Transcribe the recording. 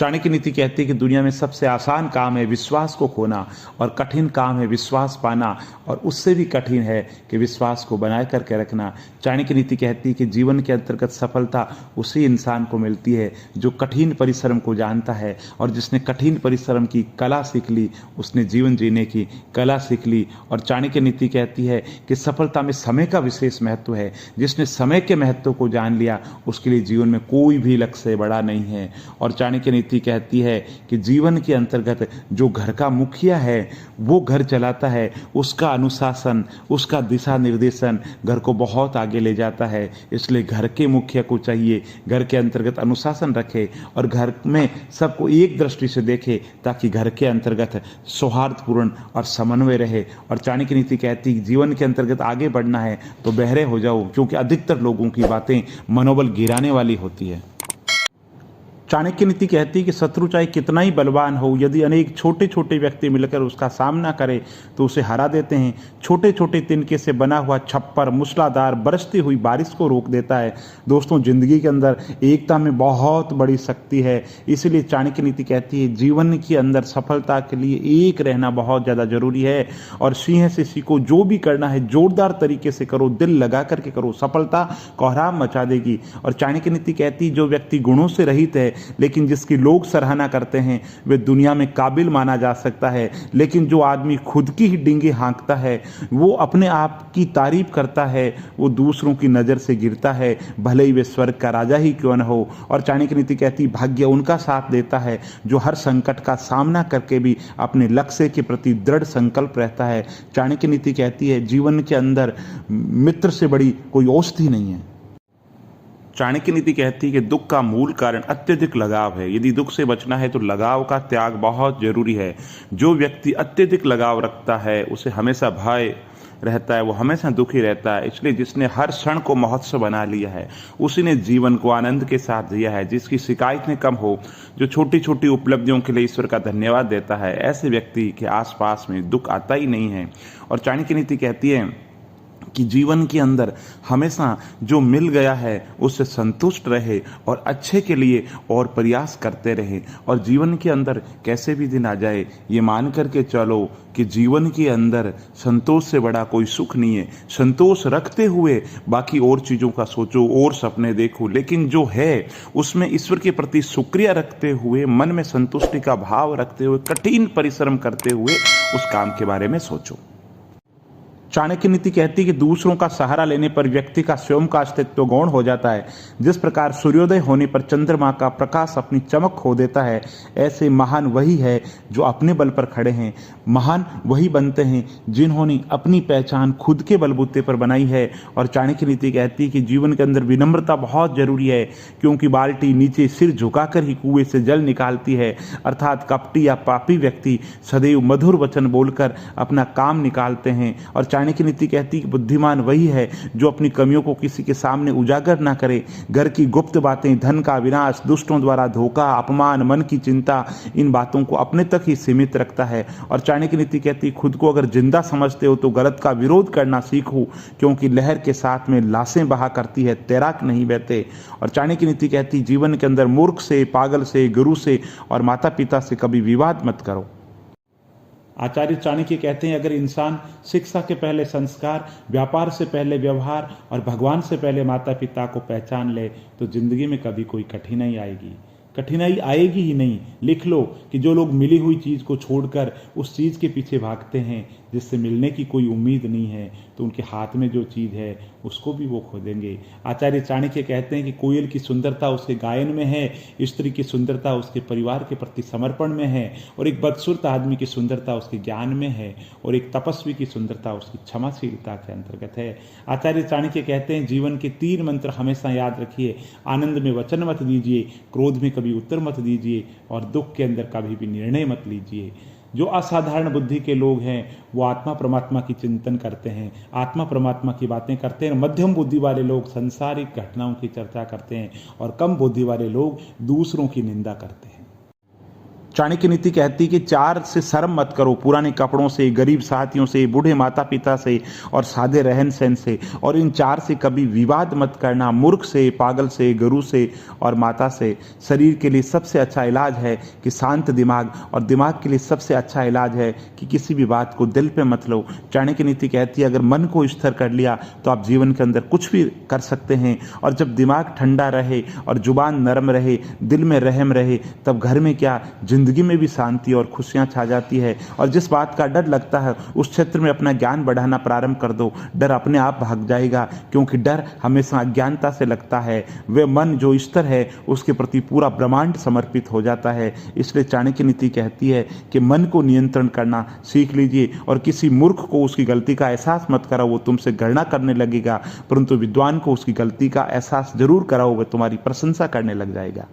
चाणक्य नीति कहती है कि दुनिया में सबसे आसान काम है विश्वास को खोना और कठिन काम है विश्वास पाना, और उससे भी कठिन है कि विश्वास को बनाए करके रखना। चाणक्य नीति कहती है कि जीवन के अंतर्गत सफलता उसी इंसान को मिलती है जो कठिन परिश्रम को जानता है, और जिसने कठिन परिश्रम की कला सीख ली उसने जीवन जीने की कला सीख ली। और चाणक्य नीति कहती है कि सफलता में समय का विशेष महत्व है। जिसने समय के महत्व को जान लिया उसके लिए जीवन में कोई भी लक्ष्य बड़ा नहीं है। और चाणक्य नीति कहती है कि जीवन के अंतर्गत जो घर का मुखिया है वो घर चलाता है, उसका अनुशासन, उसका दिशा निर्देशन घर को बहुत आगे ले जाता है। इसलिए घर के मुखिया को चाहिए घर के अंतर्गत अनुशासन रखे और घर में सबको एक दृष्टि से देखे ताकि घर के अंतर्गत सौहार्दपूर्ण और समन्वय रहे। और चाणक्य नीति कहती है जीवन के अंतर्गत आगे बढ़ना है तो बहरे हो जाओ, क्योंकि अधिकतर लोगों की बातें मनोबल गिराने वाली होती है। चाणक्य नीति कहती है कि शत्रु चाहे कितना ही बलवान हो, यदि अनेक छोटे छोटे व्यक्ति मिलकर उसका सामना करें तो उसे हरा देते हैं। छोटे छोटे तिनके से बना हुआ छप्पर मूसलाधार बरसती हुई बारिश को रोक देता है। दोस्तों, जिंदगी के अंदर एकता में बहुत बड़ी शक्ति है। इसलिए चाणक्य नीति कहती है जीवन के अंदर सफलता के लिए एक रहना बहुत ज़्यादा जरूरी है। और सिंह से सीखो, जो भी करना है जोरदार तरीके से करो, दिल लगा करके करो, सफलता कोहराम मचा देगी। और चाणक्य नीति कहती है जो व्यक्ति गुणों से रहित है लेकिन जिसकी लोग सराहना करते हैं वे दुनिया में काबिल माना जा सकता है। लेकिन जो आदमी खुद की ही डिंगी हाँकता है, वो अपने आप की तारीफ करता है, वो दूसरों की नज़र से गिरता है, भले ही वे स्वर्ग का राजा ही क्यों न हो। और चाणक्य नीति कहती भाग्य उनका साथ देता है जो हर संकट का सामना करके भी अपने लक्ष्य के प्रति दृढ़ संकल्प रहता है। चाणक्य नीति कहती है जीवन के अंदर मित्र से बड़ी कोई औषधि नहीं है। चाणक्य नीति कहती है कि दुख का मूल कारण अत्यधिक लगाव है। यदि दुख से बचना है तो लगाव का त्याग बहुत जरूरी है। जो व्यक्ति अत्यधिक लगाव रखता है उसे हमेशा भय रहता है, वो हमेशा दुखी रहता है। इसलिए जिसने हर क्षण को महोत्सव बना लिया है उसी ने जीवन को आनंद के साथ जिया है। जिसकी शिकायतें कम हो, जो छोटी छोटी उपलब्धियों के लिए ईश्वर का धन्यवाद देता है, ऐसे व्यक्ति के आसपास में दुख आता ही नहीं है। और चाणक्य नीति कहती है कि जीवन के अंदर हमेशा जो मिल गया है उससे संतुष्ट रहे और अच्छे के लिए और प्रयास करते रहे। और जीवन के अंदर कैसे भी दिन आ जाए ये मान करके चलो कि जीवन के अंदर संतोष से बड़ा कोई सुख नहीं है। संतोष रखते हुए बाकी और चीज़ों का सोचो और सपने देखो, लेकिन जो है उसमें ईश्वर के प्रति शुक्रिया रखते हुए, मन में संतुष्टि का भाव रखते हुए, कठिन परिश्रम करते हुए उस काम के बारे में सोचो। चाणक्य नीति कहती है कि दूसरों का सहारा लेने पर व्यक्ति का स्वयं का अस्तित्व गौण हो जाता है। जिस प्रकार सूर्योदय होने पर चंद्रमा का प्रकाश अपनी चमक खो देता है, ऐसे महान वही है जो अपने बल पर खड़े हैं। महान वही बनते हैं जिन्होंने अपनी पहचान खुद के बलबूते पर बनाई है। और चाणक्य नीति कहती है कि जीवन के अंदर विनम्रता बहुत जरूरी है, क्योंकि बाल्टी नीचे सिर झुकाकर ही कुएं से जल निकालती है। अर्थात कपटी या पापी व्यक्ति सदैव मधुर वचन बोलकर अपना काम निकालते हैं। और चाणक्य नीति कहती है कि बुद्धिमान वही है जो अपनी कमियों को किसी के सामने उजागर ना करे। घर की गुप्त बातें, धन का विनाश, दुष्टों द्वारा धोखा, अपमान, मन की चिंता, इन बातों को अपने तक ही सीमित रखता है। और चाणक्य नीति कहती है खुद को अगर जिंदा समझते हो तो गलत का विरोध करना सीखो, क्योंकि लहर के साथ में लाशें बहा करती है, तैराक नहीं बहते। और चाणक्य नीति कहती है जीवन के अंदर मूर्ख से, पागल से, गुरु से और माता पिता से कभी विवाद मत करो। आचार्य चाणक्य कहते हैं अगर इंसान शिक्षा के पहले संस्कार, व्यापार से पहले व्यवहार और भगवान से पहले माता पिता को पहचान ले तो जिंदगी में कभी कोई कठिनाई आएगी। कठिनाई आएगी ही नहीं। लिख लो कि जो लोग मिली हुई चीज़ को छोड़कर उस चीज़ के पीछे भागते हैं जिससे मिलने की कोई उम्मीद नहीं है, तो उनके हाथ में जो चीज़ है उसको भी वो खो देंगे। आचार्य चाणक्य कहते हैं कि कोयल की सुंदरता उसके गायन में है, स्त्री की सुंदरता उसके परिवार के प्रति समर्पण में है, और एक बदसूरत आदमी की सुंदरता उसके ज्ञान में है, और एक तपस्वी की सुंदरता उसकी क्षमाशीलता के अंतर्गत है। आचार्य चाणक्य कहते हैं जीवन के 3 मंत्र हमेशा याद रखिए। आनंद में वचन मत दीजिए, क्रोध में कभी उत्तर मत दीजिए, और दुख के अंदर कभी भी निर्णय मत लीजिए। जो असाधारण बुद्धि के लोग हैं वो आत्मा परमात्मा की चिंतन करते हैं, आत्मा परमात्मा की बातें करते हैं। मध्यम बुद्धि वाले लोग सांसारिक घटनाओं की चर्चा करते हैं, और कम बुद्धि वाले लोग दूसरों की निंदा करते हैं। चाणक्य नीति कहती है कि 4 से शर्म मत करो, पुराने कपड़ों से, गरीब साथियों से, बूढ़े माता पिता से और सादे रहन सहन से। और इन 4 से कभी विवाद मत करना, मूर्ख से, पागल से, गुरु से और माता से। शरीर के लिए सबसे अच्छा इलाज है कि शांत दिमाग, और दिमाग के लिए सबसे अच्छा इलाज है कि किसी भी बात को दिल पे मत लो। चाणक्य नीति कहती है अगर मन को स्थिर कर लिया तो आप जीवन के अंदर कुछ भी कर सकते हैं। और जब दिमाग ठंडा रहे और जुबान नरम रहे, दिल में रहम रहे, तब घर में क्या, जिंदगी में भी शांति और खुशियां छा जाती है। और जिस बात का डर लगता है उस क्षेत्र में अपना ज्ञान बढ़ाना प्रारंभ कर दो, डर अपने आप भाग जाएगा, क्योंकि डर हमेशा अज्ञानता से लगता है। वे मन जो स्थिर है उसके प्रति पूरा ब्रह्मांड समर्पित हो जाता है। इसलिए चाणक्य नीति कहती है कि मन को नियंत्रण करना सीख लीजिए, और किसी मूर्ख को उसकी गलती का एहसास मत कराओ, वो तुमसे घृणा करने लगेगा, परंतु विद्वान को उसकी गलती का एहसास जरूर कराओ, वह तुम्हारी प्रशंसा करने लग जाएगा।